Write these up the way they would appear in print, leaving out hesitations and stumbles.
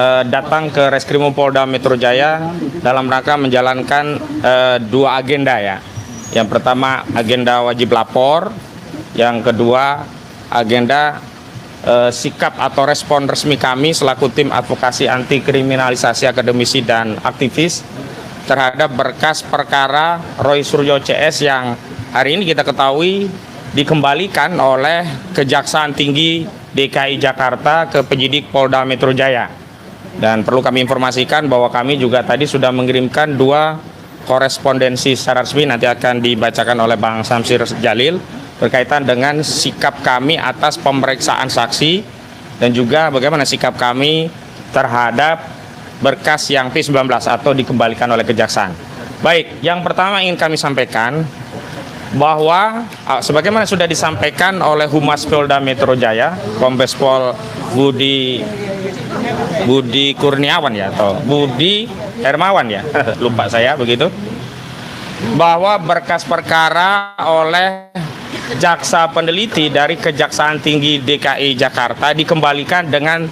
datang ke Reskrimum Polda Metro Jaya dalam rangka menjalankan dua agenda ya. Yang pertama agenda wajib lapor, yang kedua agenda sikap atau respon resmi kami selaku tim advokasi anti kriminalisasi akademisi dan aktivis terhadap berkas perkara Roy Suryo CS yang hari ini kita ketahui dikembalikan oleh Kejaksaan Tinggi DKI Jakarta ke penyidik Polda Metro Jaya. Dan perlu kami informasikan bahwa kami juga tadi sudah mengirimkan dua korespondensi secara resmi, nanti akan dibacakan oleh Bang Samsir Jalil, berkaitan dengan sikap kami atas pemeriksaan saksi dan juga bagaimana sikap kami terhadap berkas yang P19 atau dikembalikan oleh Kejaksaan. Baik, yang pertama ingin kami sampaikan bahwa sebagaimana sudah disampaikan oleh Humas Polda Metro Jaya, Kombes Pol Budi Kurniawan ya, atau Budi Hermawan ya, lupa saya begitu, bahwa berkas perkara oleh jaksa peneliti dari Kejaksaan Tinggi DKI Jakarta dikembalikan dengan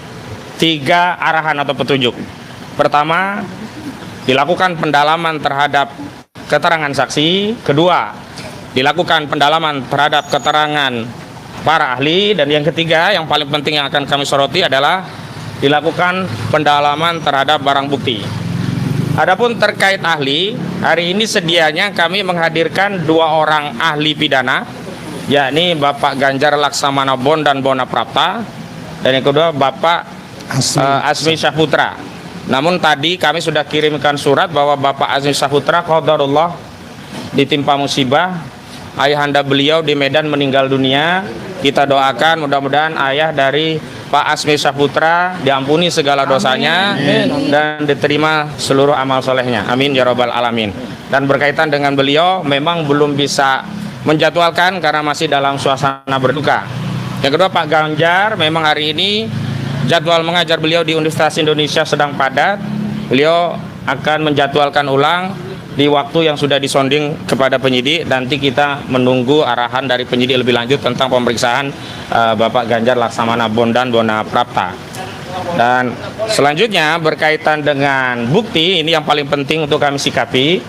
3 arahan atau petunjuk. Pertama, dilakukan pendalaman terhadap keterangan saksi. Kedua, dilakukan pendalaman terhadap keterangan para ahli. Dan yang ketiga, yang paling penting yang akan kami soroti adalah dilakukan pendalaman terhadap barang bukti. Adapun terkait ahli, hari ini sedianya kami menghadirkan 2 orang ahli pidana, yakni Bapak Ganjar Laksamana Bondan Bonaprapta, dan yang kedua Bapak Azmi Syahputra. Namun tadi kami sudah kirimkan surat bahwa Bapak Azmi Syahputra qadarullah ditimpa musibah, ayahanda beliau di Medan meninggal dunia. Kita doakan mudah-mudahan ayah dari Pak Azmi Syahputra diampuni segala dosanya dan diterima seluruh amal solehnya. Amin ya robbal alamin. Dan berkaitan dengan beliau memang belum bisa menjadwalkan karena masih dalam suasana berduka. Yang kedua, Pak Ganjar memang hari ini jadwal mengajar beliau di Universitas Indonesia sedang padat. Beliau akan menjadwalkan ulang di waktu yang sudah disonding kepada penyidik. Nanti kita menunggu arahan dari penyidik lebih lanjut tentang pemeriksaan Bapak Ganjar Laksamana Bondan Bonaprapta. Dan selanjutnya berkaitan dengan bukti, ini yang paling penting untuk kami sikapi,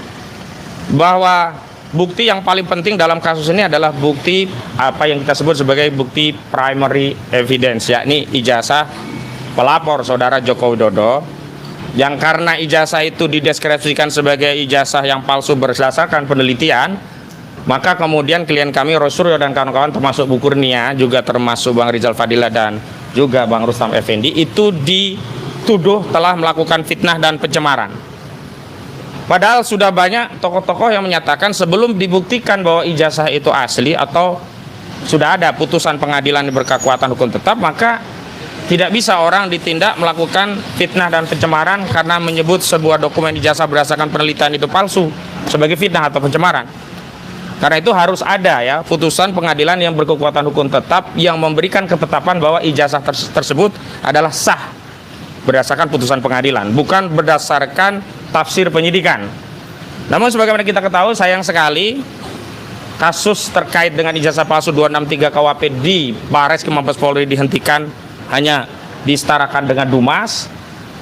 bahwa bukti yang paling penting dalam kasus ini adalah bukti apa yang kita sebut sebagai bukti primary evidence, yakni ijazah pelapor saudara Joko Widodo, yang karena ijazah itu dideskripsikan sebagai ijazah yang palsu berdasarkan penelitian, maka kemudian klien kami Roy Suryo dan kawan-kawan termasuk Bu Kurnia, juga termasuk Bang Rizal Fadila dan juga Bang Rustam Effendi, itu dituduh telah melakukan fitnah dan pencemaran. Padahal sudah banyak tokoh-tokoh yang menyatakan sebelum dibuktikan bahwa ijazah itu asli atau sudah ada putusan pengadilan yang berkekuatan hukum tetap, maka tidak bisa orang ditindak melakukan fitnah dan pencemaran karena menyebut sebuah dokumen ijazah berdasarkan penelitian itu palsu sebagai fitnah atau pencemaran. Karena itu harus ada ya putusan pengadilan yang berkekuatan hukum tetap yang memberikan ketetapan bahwa ijazah tersebut adalah sah berdasarkan putusan pengadilan, bukan berdasarkan tafsir penyidikan. Namun sebagaimana kita ketahui, sayang sekali kasus terkait dengan ijazah palsu 263 KUHP di Bareskrim Mabes Polri dihentikan, hanya disetarakan dengan Dumas,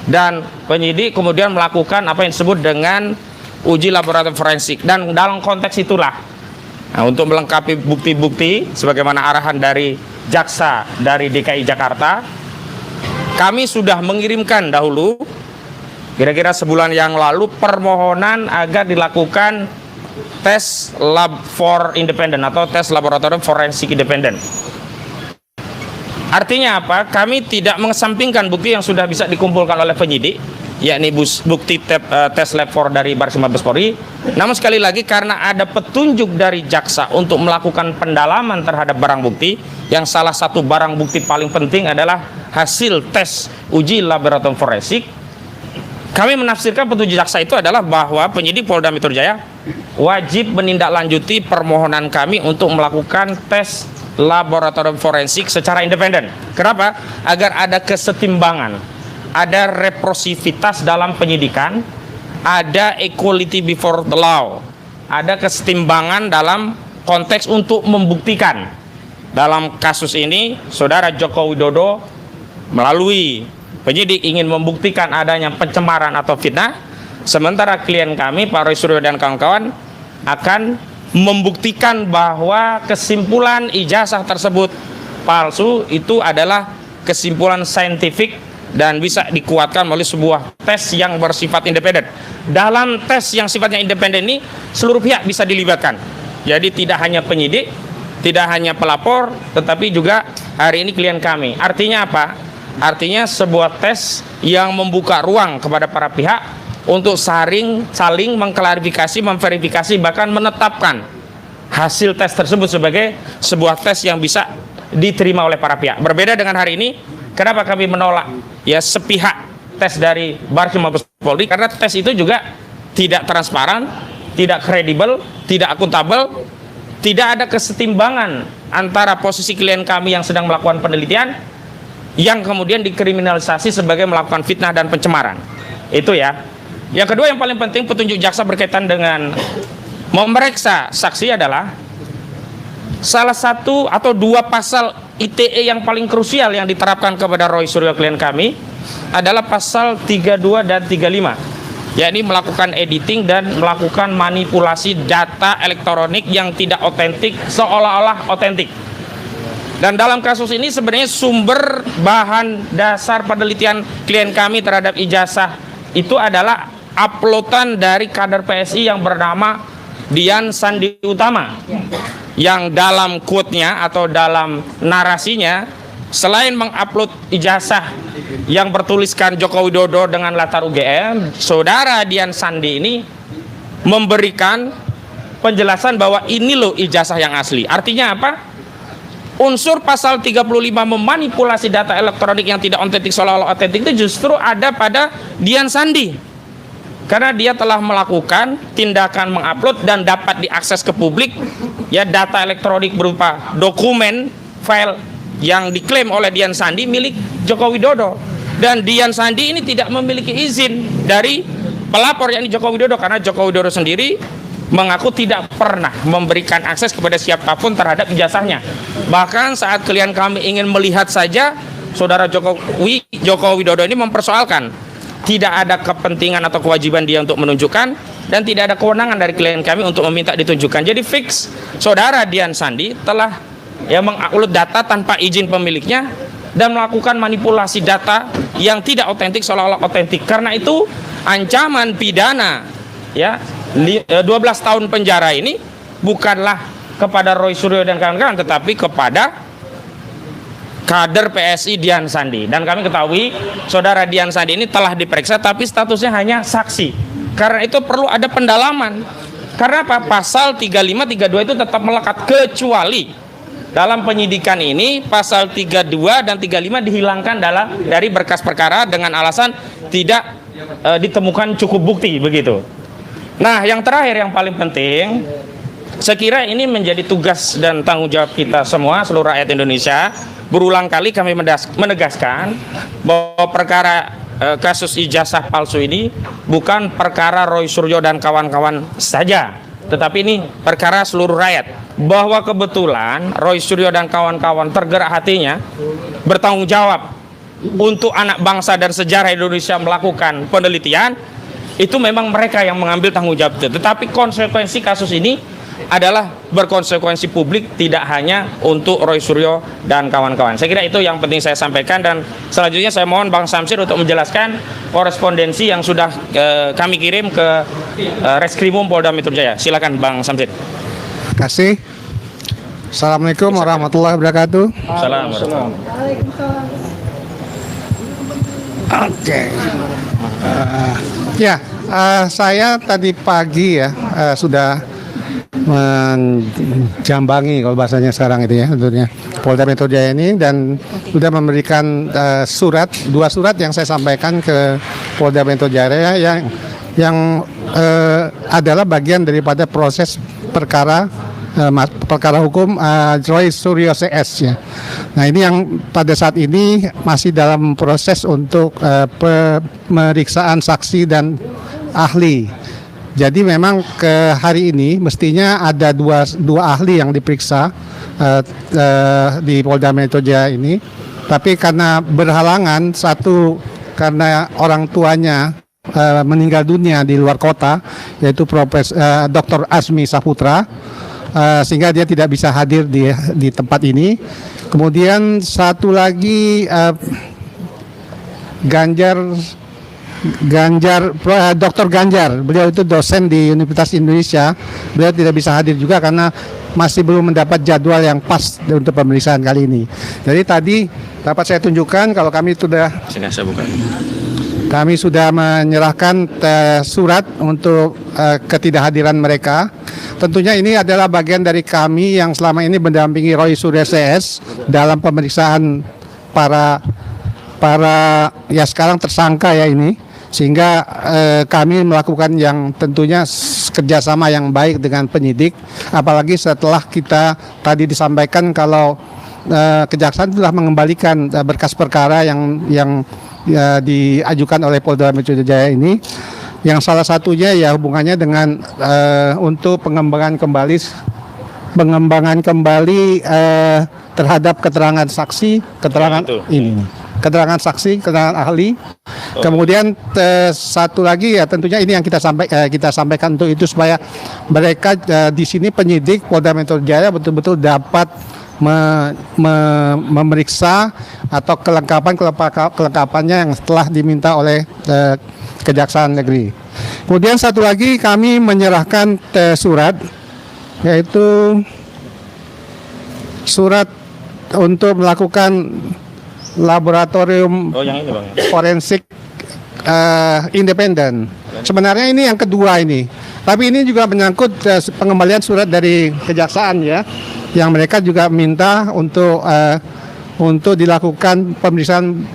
dan penyidik kemudian melakukan apa yang disebut dengan uji laboratorium forensik. Dan dalam konteks itulah, untuk melengkapi bukti-bukti sebagaimana arahan dari jaksa dari DKI Jakarta, kami sudah mengirimkan dahulu kira-kira sebulan yang lalu permohonan agar dilakukan tes lab for independen atau tes laboratorium forensik independen. Artinya apa? Kami tidak mengesampingkan bukti yang sudah bisa dikumpulkan oleh penyidik, yakni bukti tes lab for dari Bareskrim Mabes Polri. Namun sekali lagi, karena ada petunjuk dari jaksa untuk melakukan pendalaman terhadap barang bukti, yang salah satu barang bukti paling penting adalah hasil tes uji laboratorium forensik, kami menafsirkan petunjuk jaksa itu adalah bahwa penyidik Polda Metro Jaya wajib menindaklanjuti permohonan kami untuk melakukan tes laboratorium forensik secara independen. Kenapa? Agar ada kesetimbangan, ada reprosivitas dalam penyidikan, ada equality before the law, ada kesetimbangan dalam konteks untuk membuktikan. Dalam kasus ini, saudara Joko Widodo melalui Penyidik ingin membuktikan adanya pencemaran atau fitnah, sementara klien kami Pak Roy Suryo dan kawan-kawan akan membuktikan bahwa kesimpulan ijazah tersebut palsu itu adalah kesimpulan saintifik dan bisa dikuatkan melalui sebuah tes yang bersifat independen. Dalam tes yang sifatnya independen ini seluruh pihak bisa dilibatkan. Jadi tidak hanya penyidik, tidak hanya pelapor, tetapi juga hari ini klien kami. Artinya apa? Artinya sebuah tes yang membuka ruang kepada para pihak untuk saling mengklarifikasi, memverifikasi, bahkan menetapkan hasil tes tersebut sebagai sebuah tes yang bisa diterima oleh para pihak. Berbeda dengan hari ini, kenapa kami menolak ya sepihak tes dari Bareskrim Mabes Polri? Karena tes itu juga tidak transparan, tidak kredibel, tidak akuntabel, tidak ada kesetimbangan antara posisi klien kami yang sedang melakukan penelitian yang kemudian dikriminalisasi sebagai melakukan fitnah dan pencemaran. Itu ya. Yang kedua yang paling penting petunjuk jaksa berkaitan dengan memeriksa saksi adalah salah satu atau dua pasal ITE yang paling krusial yang diterapkan kepada Roy Suryo klien kami adalah pasal 32 dan 35, yakni melakukan editing dan melakukan manipulasi data elektronik yang tidak otentik seolah-olah otentik. Dan dalam kasus ini sebenarnya sumber bahan dasar penelitian klien kami terhadap ijazah itu adalah uploadan dari kader PSI yang bernama Dian Sandi Utama, yang dalam quote-nya atau dalam narasinya selain mengupload ijazah yang bertuliskan Joko Widodo dengan latar UGM, saudara Dian Sandi ini memberikan penjelasan bahwa ini loh ijazah yang asli. Artinya apa? Unsur pasal 35 memanipulasi data elektronik yang tidak otentik seolah-olah otentik itu justru ada pada Dian Sandi, karena dia telah melakukan tindakan mengupload dan dapat diakses ke publik ya data elektronik berupa dokumen file yang diklaim oleh Dian Sandi milik Joko Widodo, dan Dian Sandi ini tidak memiliki izin dari pelapor yakni Joko Widodo, karena Joko Widodo sendiri mengaku tidak pernah memberikan akses kepada siapapun terhadap ijazahnya. Bahkan saat klien kami ingin melihat saja, saudara Joko Widodo ini mempersoalkan tidak ada kepentingan atau kewajiban dia untuk menunjukkan, dan tidak ada kewenangan dari klien kami untuk meminta ditunjukkan. Jadi fix saudara Dian Sandi telah ya mengupload data tanpa izin pemiliknya dan melakukan manipulasi data yang tidak otentik seolah-olah otentik. Karena itu ancaman pidana ya 12 tahun penjara ini bukanlah kepada Roy Suryo dan kawan-kawan, tetapi kepada kader PSI Dian Sandi. Dan kami ketahui saudara Dian Sandi ini telah diperiksa tapi statusnya hanya saksi. Karena itu perlu ada pendalaman. Karena apa? Pasal 35, 32 itu tetap melekat, kecuali dalam penyidikan ini pasal 32 dan 35 dihilangkan dari berkas perkara dengan alasan tidak ditemukan cukup bukti, begitu. Nah, yang terakhir yang paling penting, saya kira ini menjadi tugas dan tanggung jawab kita semua, seluruh rakyat Indonesia. Berulang kali kami menegaskan bahwa perkara kasus ijazah palsu ini bukan perkara Roy Suryo dan kawan-kawan saja, tetapi ini perkara seluruh rakyat. Bahwa kebetulan Roy Suryo dan kawan-kawan tergerak hatinya bertanggung jawab untuk anak bangsa dan sejarah Indonesia melakukan penelitian, itu memang mereka yang mengambil tanggung jawab itu. Tetapi konsekuensi kasus ini adalah berkonsekuensi publik, tidak hanya untuk Roy Suryo dan kawan-kawan. Saya kira itu yang penting saya sampaikan, dan selanjutnya saya mohon Bang Samsir untuk menjelaskan korespondensi yang sudah kami kirim ke Reskrimum Polda Metro Jaya. Silakan Bang Samsir. Terima kasih. Assalamualaikum warahmatullahi wabarakatuh. Assalamualaikum. Oke. Saya tadi pagi sudah menjambangi, kalau bahasanya sekarang itu ya, tentunya Polda Metro Jaya ini, dan sudah memberikan dua surat yang saya sampaikan ke Polda Metro Jaya yang adalah bagian daripada proses perkara hukum Roy Suryo CS ya. Nah, ini yang pada saat ini masih dalam proses untuk pemeriksaan saksi dan ahli. Jadi memang ke hari ini mestinya ada dua ahli yang diperiksa di Polda Metro Jaya ini, tapi karena berhalangan, satu karena orang tuanya meninggal dunia di luar kota, yaitu Dr. Asmi Saputra, sehingga dia tidak bisa hadir di tempat ini. Kemudian satu lagi Dr. Ganjar, beliau itu dosen di Universitas Indonesia. Beliau tidak bisa hadir juga karena masih belum mendapat jadwal yang pas untuk pemeriksaan kali ini. Jadi tadi dapat saya tunjukkan kalau kami sudah menyerahkan surat untuk ketidakhadiran mereka. Tentunya ini adalah bagian dari kami yang selama ini mendampingi Roy Suryo CS dalam pemeriksaan para ya sekarang tersangka ya ini, sehingga kami melakukan yang tentunya kerjasama yang baik dengan penyidik, apalagi setelah kita tadi disampaikan kalau kejaksaan telah mengembalikan berkas perkara yang diajukan oleh Polda Metro Jaya ini, yang salah satunya ya hubungannya dengan untuk pengembangan kembali terhadap keterangan saksi, keterangan saksi, keterangan ahli. Kemudian satu lagi ya tentunya ini yang kita sampaikan untuk itu supaya mereka di sini penyidik Polda Metro Jaya betul-betul dapat memeriksa atau kelengkapannya yang telah diminta oleh Kejaksaan Negeri. Kemudian satu lagi kami menyerahkan surat, yaitu surat untuk melakukan laboratorium forensik independen. Sebenarnya ini yang kedua ini, tapi ini juga menyangkut pengembalian surat dari kejaksaan ya, yang mereka juga minta untuk dilakukan pemeriksaan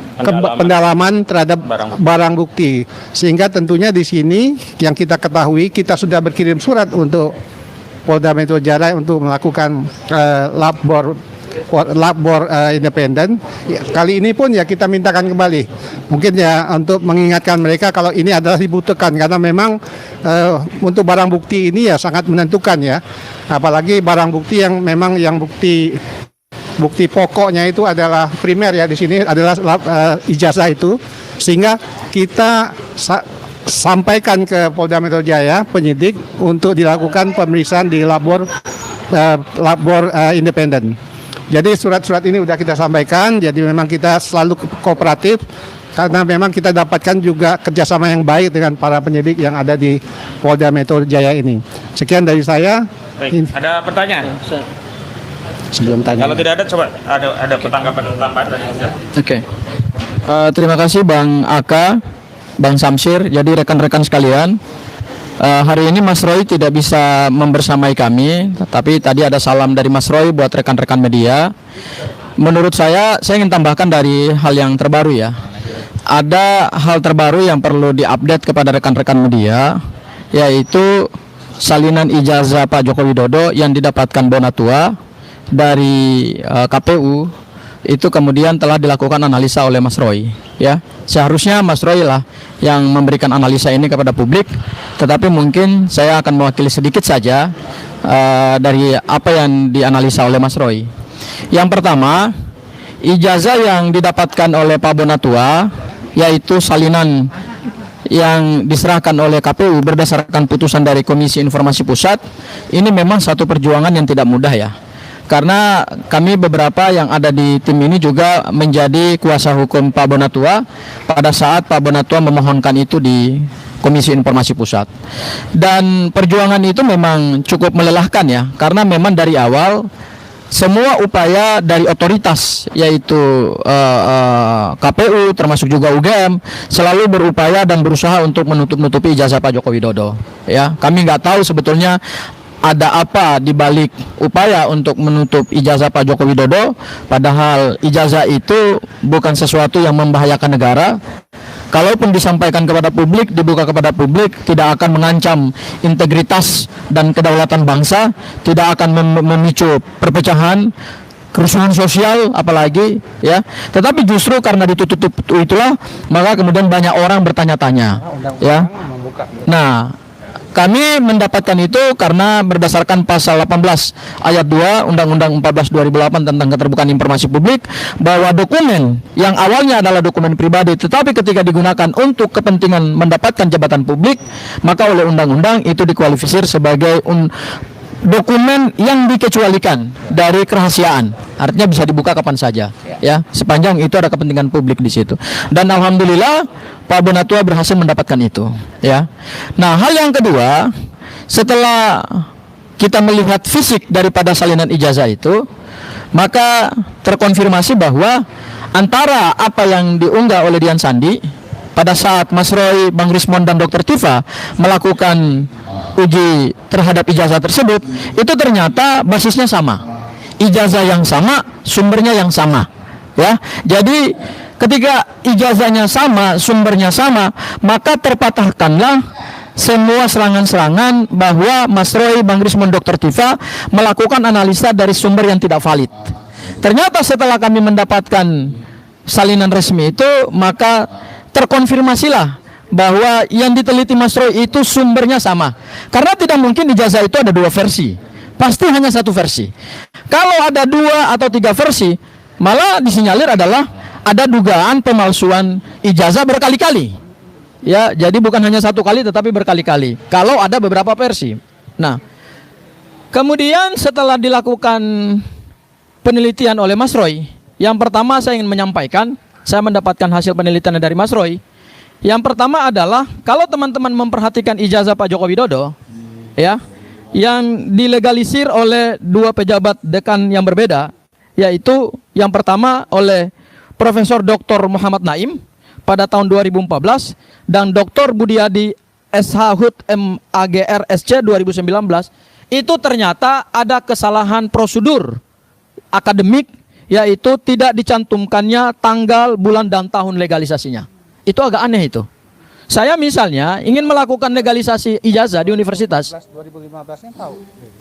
pendalaman terhadap barang bukti, sehingga tentunya di sini yang kita ketahui kita sudah berkirim surat untuk Polda Metro Jaya untuk melakukan labor independen. Ya, kali ini pun ya kita mintakan kembali, mungkin ya untuk mengingatkan mereka kalau ini adalah dibutuhkan, karena memang untuk barang bukti ini ya sangat menentukan ya, apalagi barang bukti yang memang yang bukti pokoknya itu adalah primer ya, di sini adalah ijazah itu, sehingga kita sampaikan ke Polda Metro Jaya penyidik untuk dilakukan pemeriksaan di labor independen. Jadi surat-surat ini sudah kita sampaikan, jadi memang kita selalu kooperatif karena memang kita dapatkan juga kerjasama yang baik dengan para penyidik yang ada di Polda Metro Jaya ini. Sekian dari saya. Baik, ada pertanyaan? Sebelum tanya. Kalau tidak ada, coba ada tambahan. Oke. Terima kasih Bang Aka, Bang Samsir. Jadi rekan-rekan sekalian, hari ini Mas Roy tidak bisa membersamai kami, tapi tadi ada salam dari Mas Roy buat rekan-rekan media. Menurut saya ingin tambahkan dari hal yang terbaru ya. Ada hal terbaru yang perlu diupdate kepada rekan-rekan media, yaitu salinan ijazah Pak Joko Widodo yang didapatkan Bonatua dari KPU itu kemudian telah dilakukan analisa oleh Mas Roy ya. Seharusnya Mas Roy lah yang memberikan analisa ini kepada publik, tetapi mungkin saya akan mewakili sedikit saja dari apa yang dianalisa oleh Mas Roy. Yang pertama, ijazah yang didapatkan oleh Pak Bonatua, yaitu salinan yang diserahkan oleh KPU berdasarkan putusan dari Komisi Informasi Pusat, ini memang satu perjuangan yang tidak mudah ya. Karena kami beberapa yang ada di tim ini juga menjadi kuasa hukum Pak Bonatua pada saat Pak Bonatua memohonkan itu di Komisi Informasi Pusat. Dan perjuangan itu memang cukup melelahkan ya, karena memang dari awal semua upaya dari otoritas yaitu KPU termasuk juga UGM selalu berupaya dan berusaha untuk menutup-nutupi ijazah Pak Joko Widodo ya. Kami nggak tahu sebetulnya ada apa di balik upaya untuk menutup ijazah Pak Joko Widodo, padahal ijazah itu bukan sesuatu yang membahayakan negara. Kalaupun disampaikan kepada publik, dibuka kepada publik, tidak akan mengancam integritas dan kedaulatan bangsa, tidak akan memicu perpecahan, kerusuhan sosial apalagi ya. Tetapi justru karena ditutup itulah maka kemudian banyak orang bertanya-tanya ya. Nah, Kami mendapatkan itu karena berdasarkan pasal 18 ayat 2 Undang-Undang 14 2008 tentang keterbukaan informasi publik, bahwa dokumen yang awalnya adalah dokumen pribadi tetapi ketika digunakan untuk kepentingan mendapatkan jabatan publik, maka oleh undang-undang itu dikualifikasi sebagai dokumen yang dikecualikan dari kerahasiaan. Artinya bisa dibuka kapan saja, ya, sepanjang itu ada kepentingan publik di situ. Dan alhamdulillah Pak Bonatua berhasil mendapatkan itu, ya. Nah, hal yang kedua, setelah kita melihat fisik daripada salinan ijazah itu, maka terkonfirmasi bahwa antara apa yang diunggah oleh Dian Sandi pada saat Mas Roy, Bang Rismon dan Dr. Tifa melakukan uji terhadap ijazah tersebut, itu ternyata basisnya sama, ijazah yang sama, sumbernya yang sama, ya. Jadi ketika ijazahnya sama, sumbernya sama, maka terpatahkanlah semua serangan-serangan bahwa Mas Roy, Bang Rismon, Dr. Tifa melakukan analisa dari sumber yang tidak valid. Ternyata setelah kami mendapatkan salinan resmi itu, maka terkonfirmasilah bahwa yang diteliti Mas Roy itu sumbernya sama. Karena tidak mungkin ijazah itu ada dua versi, pasti hanya satu versi. Kalau ada dua atau tiga versi, malah disinyalir adalah ada dugaan pemalsuan ijazah berkali-kali. Ya, jadi bukan hanya satu kali tetapi berkali-kali. Kalau ada beberapa versi. Nah, kemudian setelah dilakukan penelitian oleh Mas Roy, yang pertama saya ingin menyampaikan, saya mendapatkan hasil penelitian dari Mas Roy. Yang pertama adalah kalau teman-teman memperhatikan ijazah Pak Joko Widodo, ya, yang dilegalisir oleh dua pejabat dekan yang berbeda, yaitu yang pertama oleh Profesor Dr. Muhammad Naim pada tahun 2014 dan Dr. Budiadi SH Hud MAGR SC 2019, itu ternyata ada kesalahan prosedur akademik, yaitu tidak dicantumkannya tanggal, bulan, dan tahun legalisasinya. Itu agak aneh itu. Saya misalnya ingin melakukan legalisasi ijazah di universitas. 2015-nya tahu.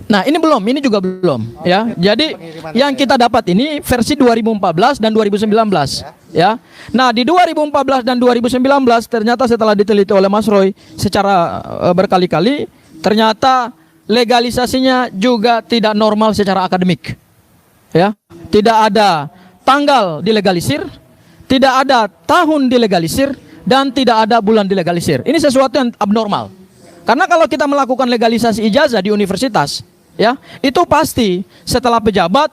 Nah, ini juga belum, ya. Jadi yang kita dapat ini versi 2014 dan 2019, ya. Nah, di 2014 dan 2019 ternyata setelah diteliti oleh Mas Roy secara berkali-kali, ternyata legalisasinya juga tidak normal secara akademik. Ya, tidak ada tanggal dilegalisir, tidak ada tahun dilegalisir, dan tidak ada bulan dilegalisir. Ini sesuatu yang abnormal. Karena kalau kita melakukan legalisasi ijazah di universitas, ya, itu pasti setelah pejabat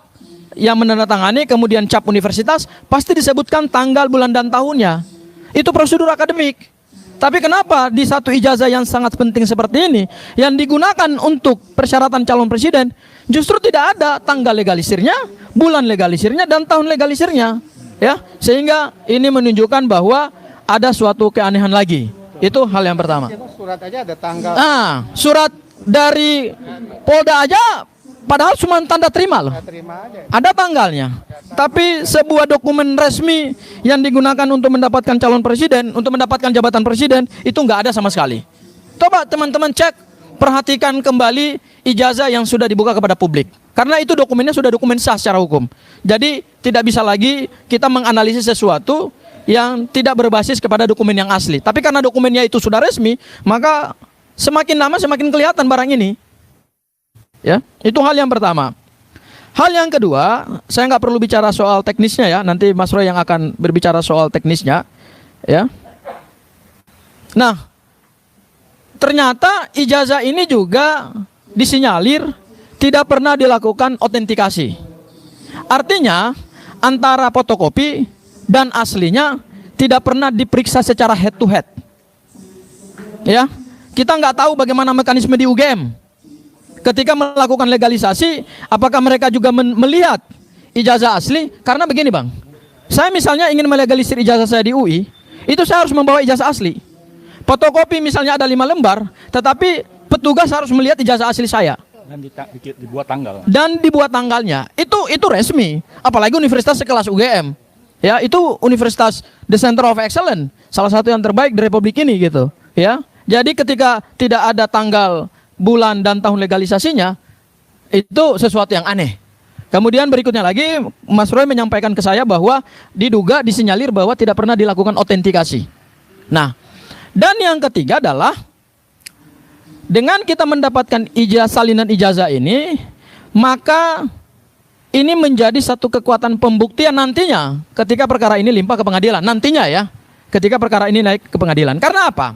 yang menandatangani kemudian cap universitas, pasti disebutkan tanggal, bulan, dan tahunnya. Itu prosedur akademik. Tapi kenapa di satu ijazah yang sangat penting seperti ini, yang digunakan untuk persyaratan calon presiden, justru tidak ada tanggal legalisirnya, bulan legalisirnya, dan tahun legalisirnya, ya, sehingga ini menunjukkan bahwa ada suatu keanehan lagi. Itu hal yang pertama. Surat aja ada tanggal. Nah, surat dari Polda aja, padahal cuma tanda terima loh. Ada tanggalnya. Tapi sebuah dokumen resmi yang digunakan untuk mendapatkan calon presiden, untuk mendapatkan jabatan presiden, itu nggak ada sama sekali. Coba teman-teman cek, perhatikan kembali ijazah yang sudah dibuka kepada publik. Karena itu dokumennya sudah dokumen sah secara hukum. Jadi tidak bisa lagi kita menganalisis sesuatu yang tidak berbasis kepada dokumen yang asli. Tapi karena dokumennya itu sudah resmi, maka semakin lama semakin kelihatan barang ini. Ya, itu hal yang pertama. Hal yang kedua, saya nggak perlu bicara soal teknisnya ya. Nanti Mas Roy yang akan berbicara soal teknisnya. Ya. Nah, ternyata ijazah ini juga disinyalir tidak pernah dilakukan autentikasi. Artinya antara fotokopi dan aslinya tidak pernah diperiksa secara head to head. Ya, kita nggak tahu bagaimana mekanisme di UGM ketika melakukan legalisasi. Apakah mereka juga melihat ijazah asli? Karena begini bang, saya misalnya ingin melegalisir ijazah saya di UI, itu saya harus membawa ijazah asli. Fotokopi misalnya ada 5 lembar, tetapi petugas harus melihat ijazah asli saya. Dibuat tanggal. Dan dibuat tanggalnya. Itu resmi. Apalagi universitas sekelas UGM. Ya, itu Universitas The Center of Excellence, salah satu yang terbaik di Republik ini gitu. Ya, jadi ketika tidak ada tanggal, bulan, dan tahun legalisasinya, itu sesuatu yang aneh. Kemudian berikutnya lagi, Mas Roy menyampaikan ke saya bahwa diduga disinyalir bahwa tidak pernah dilakukan autentikasi. Nah, dan yang ketiga adalah dengan kita mendapatkan salinan ijazah ini, maka ini menjadi satu kekuatan pembuktian nantinya ketika perkara ini limpah ke pengadilan. Nantinya ya, ketika perkara ini naik ke pengadilan. Karena apa?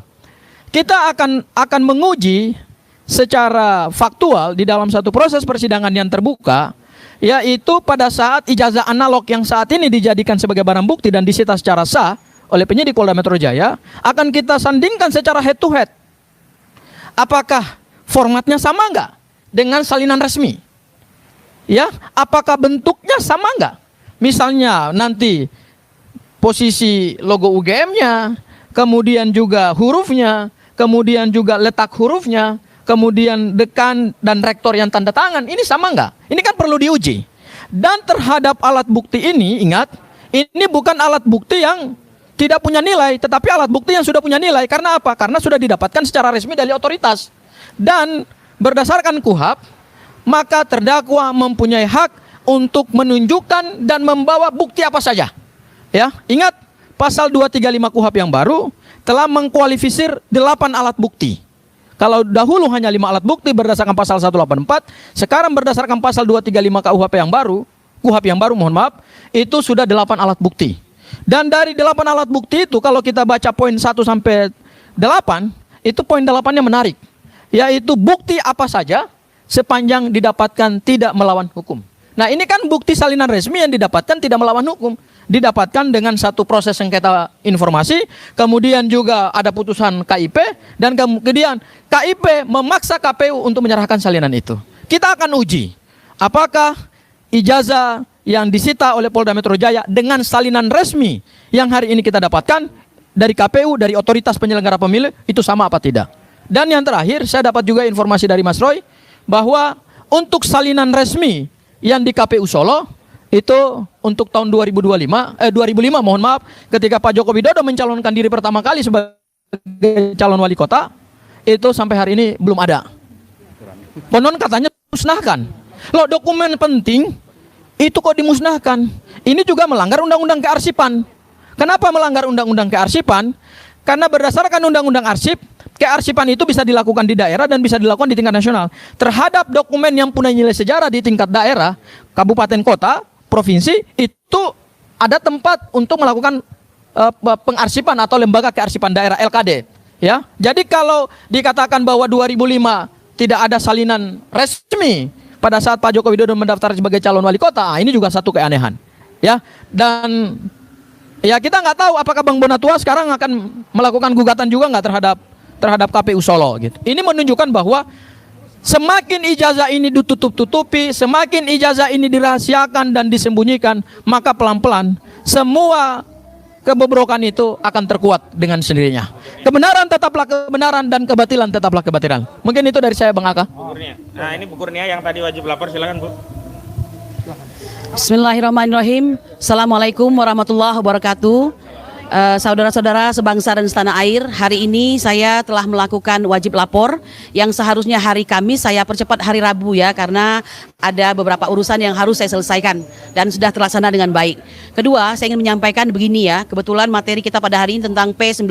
Kita akan menguji secara faktual di dalam satu proses persidangan yang terbuka, yaitu pada saat ijazah analog yang saat ini dijadikan sebagai barang bukti dan disita secara sah oleh penyidik Polda Metro Jaya, akan kita sandingkan secara head to head. Apakah formatnya sama enggak dengan salinan resmi? Ya, apakah bentuknya sama enggak? Misalnya nanti posisi logo UGM-nya, kemudian juga hurufnya, kemudian juga letak hurufnya, kemudian dekan dan rektor yang tanda tangan, ini sama enggak? Ini kan perlu diuji. Dan terhadap alat bukti ini, ingat, ini bukan alat bukti yang tidak punya nilai, tetapi alat bukti yang sudah punya nilai. Karena apa? Karena sudah didapatkan secara resmi dari otoritas. Dan berdasarkan KUHP, maka terdakwa mempunyai hak untuk menunjukkan dan membawa bukti apa saja. Ya, ingat, pasal 235 KUHP yang baru telah mengkualifisir 8 alat bukti. Kalau dahulu hanya 5 alat bukti berdasarkan pasal 184, sekarang berdasarkan pasal 235 KUHP yang baru, mohon maaf, itu sudah 8 alat bukti. Dan dari 8 alat bukti itu, kalau kita baca poin 1 sampai 8, itu poin 8-nya menarik. Yaitu bukti apa saja sepanjang didapatkan tidak melawan hukum. Nah, ini kan bukti salinan resmi yang didapatkan tidak melawan hukum. Didapatkan dengan satu proses sengketa informasi, kemudian juga ada putusan KIP, dan kemudian KIP memaksa KPU untuk menyerahkan salinan itu. Kita akan uji apakah ijazah yang disita oleh Polda Metro Jaya dengan salinan resmi yang hari ini kita dapatkan dari KPU, dari otoritas penyelenggara pemilu, itu sama apa tidak. Dan yang terakhir, saya dapat juga informasi dari Mas Roy, bahwa untuk salinan resmi yang di KPU Solo, itu untuk tahun 2005 mohon maaf, ketika Pak Joko Widodo mencalonkan diri pertama kali sebagai calon wali kota, itu sampai hari ini belum ada. Konon katanya musnahkan. Loh, dokumen penting itu kok dimusnahkan? Ini juga melanggar undang-undang kearsipan. Kenapa melanggar undang-undang kearsipan? Karena berdasarkan undang-undang arsip, kearsipan itu bisa dilakukan di daerah dan bisa dilakukan di tingkat nasional. Terhadap dokumen yang punya nilai sejarah di tingkat daerah, kabupaten kota, provinsi, itu ada tempat untuk melakukan pengarsipan atau lembaga kearsipan daerah, LKD. Ya, jadi kalau dikatakan bahwa 2005 tidak ada salinan resmi pada saat Pak Joko Widodo mendaftar sebagai calon wali kota, ini juga satu keanehan. Ya, dan ya kita nggak tahu apakah Bang Bonatua sekarang akan melakukan gugatan juga nggak terhadap KPU Solo gitu. Ini menunjukkan bahwa semakin ijazah ini ditutup-tutupi, semakin ijazah ini dirahasiakan dan disembunyikan, maka pelan-pelan semua kebobrokan itu akan terkuat dengan sendirinya. Kebenaran tetaplah kebenaran dan kebatilan tetaplah kebatilan. Mungkin itu dari saya, Bang Aka. Bu Kurnia. Nah, ini Bu Kurnia yang tadi wajib lapor, silakan Bu. Bismillahirrahmanirrahim. Assalamualaikum warahmatullahi wabarakatuh. Saudara-saudara sebangsa dan setanah air, hari ini saya telah melakukan wajib lapor yang seharusnya hari Kamis, saya percepat hari Rabu ya, karena ada beberapa urusan yang harus saya selesaikan dan sudah terlaksana dengan baik. Kedua, saya ingin menyampaikan begini ya, kebetulan materi kita pada hari ini tentang P19.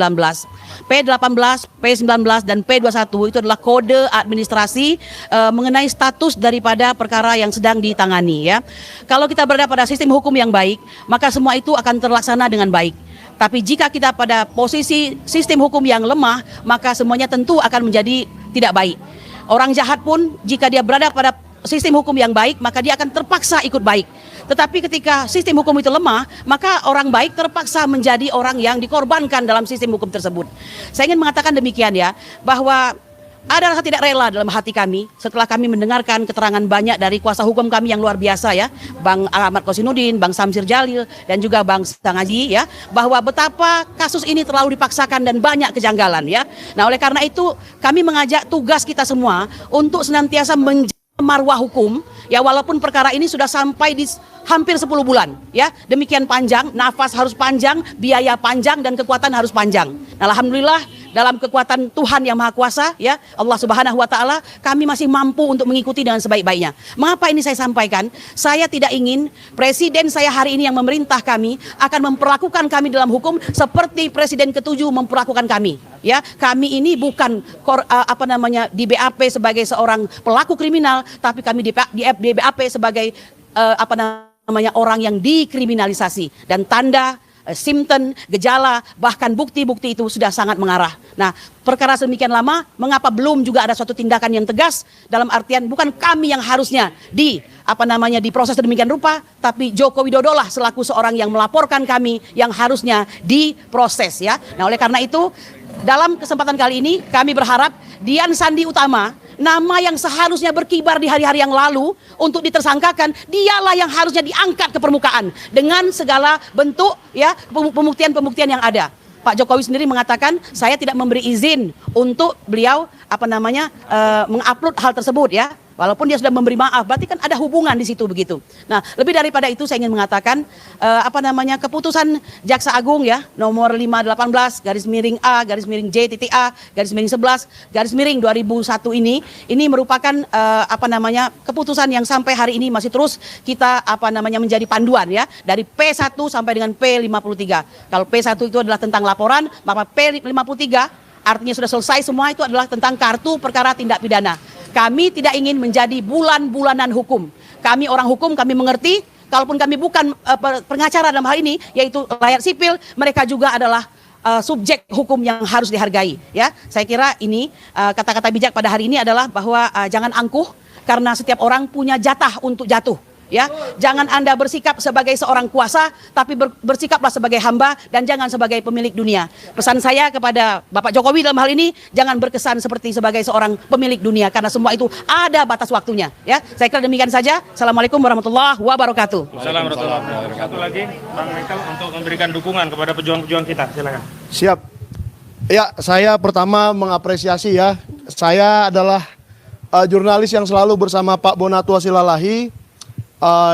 P18, P19 dan P21 itu adalah kode administrasi mengenai status daripada perkara yang sedang ditangani ya. Kalau kita berada pada sistem hukum yang baik, maka semua itu akan terlaksana dengan baik. Tapi jika kita pada posisi sistem hukum yang lemah, maka semuanya tentu akan menjadi tidak baik. Orang jahat pun jika dia berada pada sistem hukum yang baik, maka dia akan terpaksa ikut baik. Tetapi ketika sistem hukum itu lemah, maka orang baik terpaksa menjadi orang yang dikorbankan dalam sistem hukum tersebut. Saya ingin mengatakan demikian ya, bahwa ada rasa tidak rela dalam hati kami setelah kami mendengarkan keterangan banyak dari kuasa hukum kami yang luar biasa ya, Bang Ahmad Kosinudin, Bang Samsir Jalil, dan juga Bang Sangaji ya, bahwa betapa kasus ini terlalu dipaksakan dan banyak kejanggalan ya. Nah, oleh karena itu kami mengajak tugas kita semua untuk senantiasa menjaga marwah hukum ya, walaupun perkara ini sudah sampai di hampir 10 bulan ya, demikian panjang, nafas harus panjang, biaya panjang, dan kekuatan harus panjang. Nah, alhamdulillah dalam kekuatan Tuhan yang Maha Kuasa ya, Allah Subhanahu wa taala, kami masih mampu untuk mengikuti dengan sebaik-baiknya. Mengapa ini saya sampaikan? Saya tidak ingin presiden saya hari ini yang memerintah kami akan memperlakukan kami dalam hukum seperti presiden ke-7 memperlakukan kami. Ya, kami ini bukan di BAP sebagai seorang pelaku kriminal, tapi kami di BAP sebagai orang yang dikriminalisasi, dan tanda simptom, gejala, bahkan bukti-bukti itu sudah sangat mengarah. Nah, perkara sedemikian lama, mengapa belum juga ada suatu tindakan yang tegas, dalam artian bukan kami yang harusnya diproses sedemikian rupa, tapi Joko Widodo lah selaku seorang yang melaporkan kami yang harusnya diproses, ya. Nah, oleh karena itu, dalam kesempatan kali ini kami berharap Dian Sandi Utama, nama yang seharusnya berkibar di hari-hari yang lalu untuk ditersangkakan, dialah yang harusnya diangkat ke permukaan dengan segala bentuk, ya, pembuktian-pembuktian yang ada. Pak Jokowi sendiri mengatakan saya tidak memberi izin untuk beliau mengupload hal tersebut, ya. Walaupun dia sudah memberi maaf, berarti kan ada hubungan di situ begitu. Nah, lebih daripada itu saya ingin mengatakan keputusan Jaksa Agung, ya, nomor 518/J.A/11/2001 ini merupakan keputusan yang sampai hari ini masih terus kita menjadi panduan, ya, dari P1 sampai dengan P53. Kalau P1 itu adalah tentang laporan, maka P53 artinya sudah selesai semua, itu adalah tentang kartu perkara tindak pidana. Kami tidak ingin menjadi bulan-bulanan hukum. Kami orang hukum, kami mengerti, kalaupun kami bukan pengacara dalam hal ini, yaitu rakyat sipil, mereka juga adalah subjek hukum yang harus dihargai. Ya, saya kira ini kata-kata bijak pada hari ini adalah bahwa jangan angkuh, karena setiap orang punya jatah untuk jatuh. Ya, jangan Anda bersikap sebagai seorang kuasa, tapi bersikaplah sebagai hamba dan jangan sebagai pemilik dunia. Pesan saya kepada Bapak Jokowi dalam hal ini, jangan berkesan seperti sebagai seorang pemilik dunia, karena semua itu ada batas waktunya. Ya, saya kira demikian saja. Assalamualaikum warahmatullahi wabarakatuh. Assalamualaikum warahmatullahi wabarakatuh. Satu lagi, Bang Michael, untuk memberikan dukungan kepada pejuang-pejuang kita. Silakan. Siap. Ya, saya pertama mengapresiasi, ya. Saya adalah jurnalis yang selalu bersama Pak Bonatua Silalahi,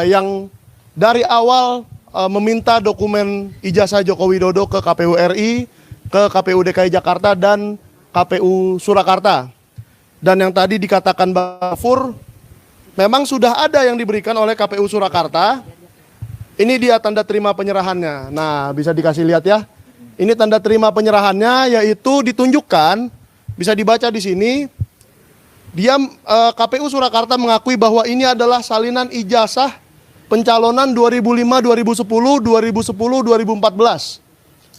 yang dari awal meminta dokumen ijazah Joko Widodo ke KPU RI, ke KPU DKI Jakarta, dan KPU Surakarta. Dan yang tadi dikatakan Bang Fur, memang sudah ada yang diberikan oleh KPU Surakarta. Ini dia tanda terima penyerahannya. Nah, bisa dikasih lihat, ya. Ini tanda terima penyerahannya, yaitu ditunjukkan, bisa dibaca di sini. Dia KPU Surakarta mengakui bahwa ini adalah salinan ijazah pencalonan 2005, 2010, 2010, 2014.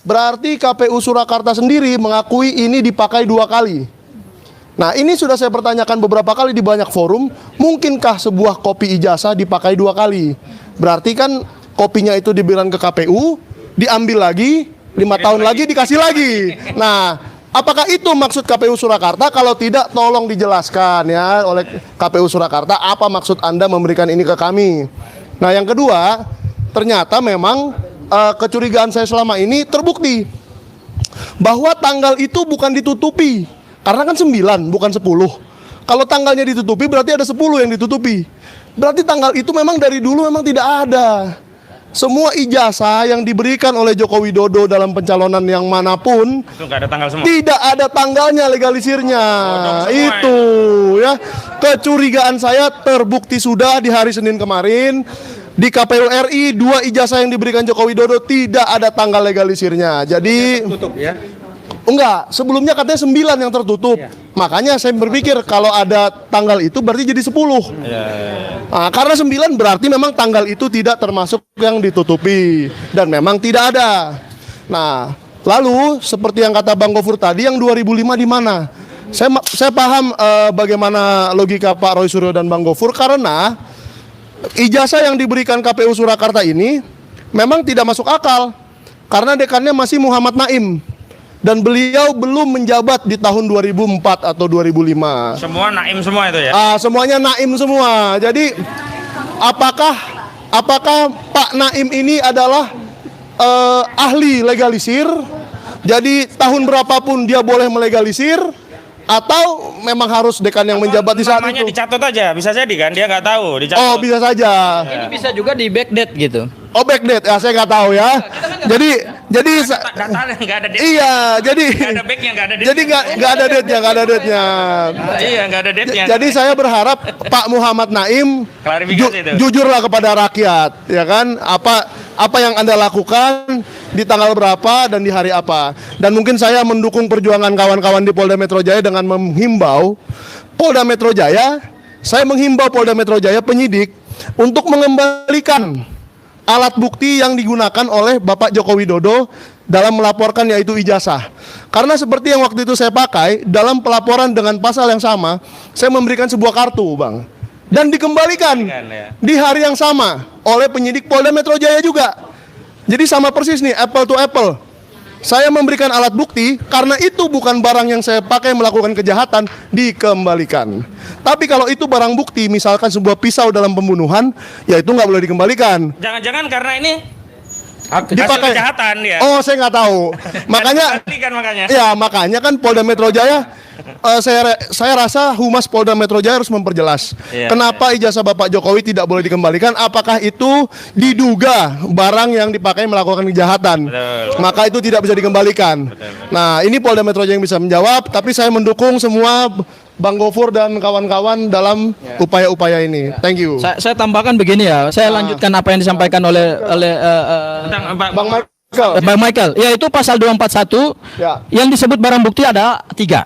Berarti KPU Surakarta sendiri mengakui ini dipakai 2 kali. Nah, ini sudah saya pertanyakan beberapa kali di banyak forum, mungkinkah sebuah kopi ijazah dipakai 2 kali? Berarti kan kopinya itu diberikan ke KPU, diambil lagi, 5 tahun lagi dikasih lagi. Nah, apakah itu maksud KPU Surakarta? Kalau tidak, tolong dijelaskan, ya, oleh KPU Surakarta, apa maksud Anda memberikan ini ke kami. Nah, yang kedua, ternyata memang kecurigaan saya selama ini terbukti bahwa tanggal itu bukan ditutupi, karena kan 9 bukan 10. Kalau tanggalnya ditutupi berarti ada 10 yang ditutupi. Berarti tanggal itu memang dari dulu memang tidak ada. Semua ijazah yang diberikan oleh Joko Widodo dalam pencalonan yang manapun Itu nggak ada tanggal semua. tidak ada tanggalnya legalisirnya. Itu, ya. Kecurigaan saya terbukti sudah di hari Senin kemarin di KPU RI, 2 ijazah yang diberikan Joko Widodo tidak ada tanggal legalisirnya. Jadi Tutup, ya. enggak, sebelumnya katanya 9 yang tertutup. Makanya saya berpikir kalau ada tanggal itu berarti jadi 10. Nah, karena 9 berarti memang tanggal itu tidak termasuk yang ditutupi. Dan memang tidak ada. Nah, lalu seperti yang kata Bang Gofur tadi, yang 2005 di mana? Saya paham bagaimana logika Pak Roy Suryo dan Bang Gofur, karena ijazah yang diberikan KPU Surakarta ini memang tidak masuk akal. Karena dekannya masih Muhammad Naim. Dan beliau belum menjabat di tahun 2004 atau 2005. Semua Naim semua itu, ya. Semuanya Naim semua. Jadi apakah Pak Naim ini adalah ahli legalisir? Jadi tahun berapapun dia boleh melegalisir, atau memang harus dekan yang menjabat di saat Namanya itu? dicatat aja, bisa jadi kan dia nggak tahu. Dicatat. Oh, bisa saja. Ini bisa juga di backdate gitu. Oh, backdate, ya saya nggak tahu, ya. Jadi Datanya nggak ada date. iya, jadi Nggak ada backnya, nggak ada date. jadi nggak ada date-nya, nggak ada date-nya. Iya, nggak ada date-nya. Jadi saya berharap Pak Muhammad Naim Klarifikasi itu. jujurlah kepada rakyat, ya kan? apa yang Anda lakukan di tanggal berapa dan di hari apa. Dan mungkin saya mendukung perjuangan kawan-kawan di Polda Metro Jaya dengan menghimbau Polda Metro Jaya, saya menghimbau Polda Metro Jaya penyidik untuk mengembalikan alat bukti yang digunakan oleh Bapak Joko Widodo dalam melaporkan, yaitu ijazah. Karena seperti yang waktu itu saya pakai dalam pelaporan dengan pasal yang sama, saya memberikan sebuah kartu, Bang, dan dikembalikan di hari yang sama oleh penyidik Polda Metro Jaya juga. Jadi sama persis nih, apple to apple. Saya memberikan alat bukti karena itu bukan barang yang saya pakai melakukan kejahatan, dikembalikan. Tapi kalau itu barang bukti, misalkan sebuah pisau dalam pembunuhan, ya itu nggak boleh dikembalikan. Jangan-jangan karena ini hasil Dipakai kejahatan ya. Oh, saya nggak tahu. Makanya, Makanya. ya makanya kan Polda Metro Jaya, saya rasa Humas Polda Metro Jaya harus memperjelas Iya, kenapa ijazah Bapak Jokowi tidak boleh dikembalikan. Apakah itu diduga barang yang dipakai melakukan kejahatan? Betul. Maka itu tidak bisa dikembalikan. Nah, ini Polda Metro Jaya yang bisa menjawab. Tapi saya mendukung semua Bang Gofur dan kawan-kawan dalam upaya-upaya ini. Thank you. Saya tambahkan begini ya, saya lanjutkan apa yang disampaikan oleh Bang Michael. Bang Michael, yaitu pasal 241 Ya. yang disebut barang bukti ada 3.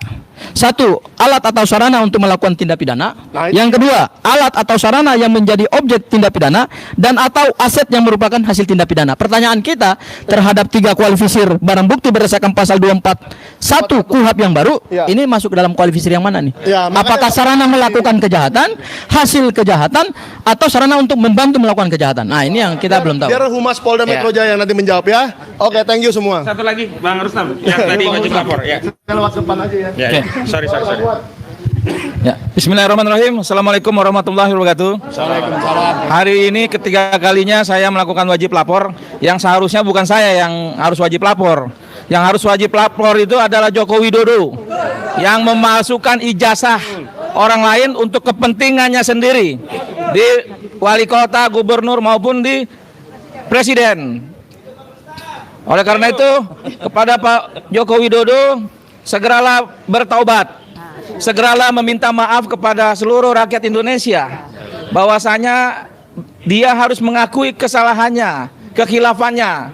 1. Alat atau sarana untuk melakukan tindak pidana. Nah, itu- Yang kedua, alat atau sarana yang menjadi objek tindak pidana dan atau aset yang merupakan hasil tindak pidana. Pertanyaan kita terhadap 3 kualifikasir barang bukti berdasarkan pasal 241 KUHP yang baru, Ya. ini masuk dalam kualifikasir yang mana nih? Ya, makanya- Apakah sarana melakukan kejahatan, hasil kejahatan, atau sarana untuk membantu melakukan kejahatan? Nah, ini yang kita belum tahu. Biar Humas Polda Metro Jaya yang nanti menjawab ya. Oke, thank you semua. Satu lagi, Bang Rustam, yang tadi wajib lapor ya. Saya lewat depan aja ya. Ya, ya. Sorry. Ya, Bismillahirrahmanirrahim. Assalamualaikum warahmatullahi wabarakatuh. Hari ini ketiga kalinya saya melakukan wajib lapor. Yang seharusnya bukan saya yang harus wajib lapor. Yang harus wajib lapor itu adalah Joko Widodo yang memalsukan ijazah orang lain untuk kepentingannya sendiri di wali kota, gubernur maupun di presiden. Oleh karena itu, kepada Pak Joko Widodo, segeralah bertaubat. Segeralah meminta maaf kepada seluruh rakyat Indonesia bahwasanya dia harus mengakui kesalahannya, kekhilafannya.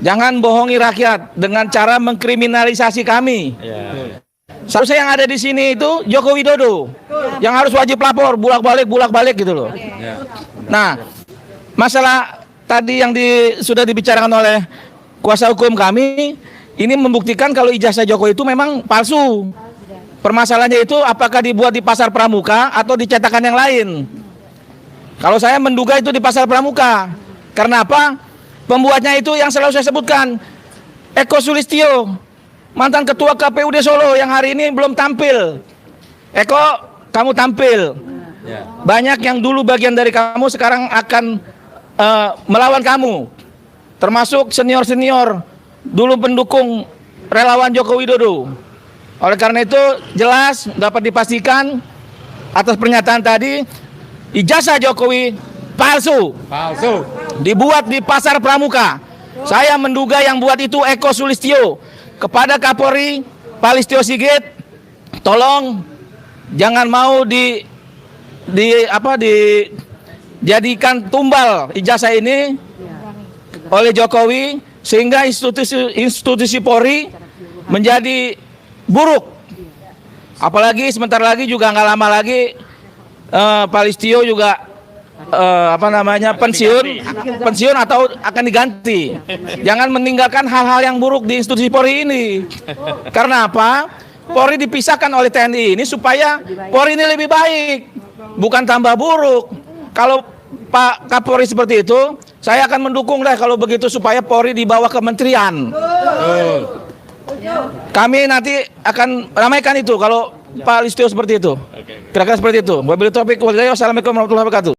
Jangan bohongi rakyat dengan cara mengkriminalisasi kami. Seharusnya yang ada di sini itu Joko Widodo yang harus wajib lapor, bulak-balik gitu loh. Nah, masalah tadi yang sudah dibicarakan oleh kuasa hukum kami, ini membuktikan kalau ijazah Joko itu memang palsu. Permasalahannya itu apakah dibuat di pasar pramuka atau di cetakan yang lain. Kalau saya menduga itu di pasar pramuka. Karena apa? Pembuatnya itu yang selalu saya sebutkan, Eko Sulistyo, mantan ketua KPUD Solo yang hari ini belum tampil. Eko, kamu tampil. Banyak yang dulu bagian dari kamu sekarang akan melawan kamu. Termasuk senior-senior dulu pendukung relawan Joko Widodo. Oleh karena itu jelas dapat dipastikan atas pernyataan tadi ijazah Jokowi palsu. Dibuat di pasar pramuka. Saya menduga yang buat itu Eko Sulistyo. Kepada Kapolri Pak Listio Sigit, tolong jangan mau dijadikan tumbal ijazah ini oleh Jokowi sehingga institusi Polri menjadi buruk. Apalagi sebentar lagi juga nggak lama lagi Pak Listio juga pensiun atau akan diganti. Jangan meninggalkan hal-hal yang buruk di institusi Polri ini. Karena apa? Polri dipisahkan oleh TNI ini supaya Polri ini lebih baik, bukan tambah buruk. Kalau Pak Kapolri seperti itu, saya akan mendukung lah kalau begitu supaya Polri di bawah kementerian. Kami nanti akan ramaikan itu kalau Pak Listio seperti itu. Kira-kira seperti itu. Wabillahi taufiq wal hidayah. Wassalamualaikum warahmatullahi wabarakatuh.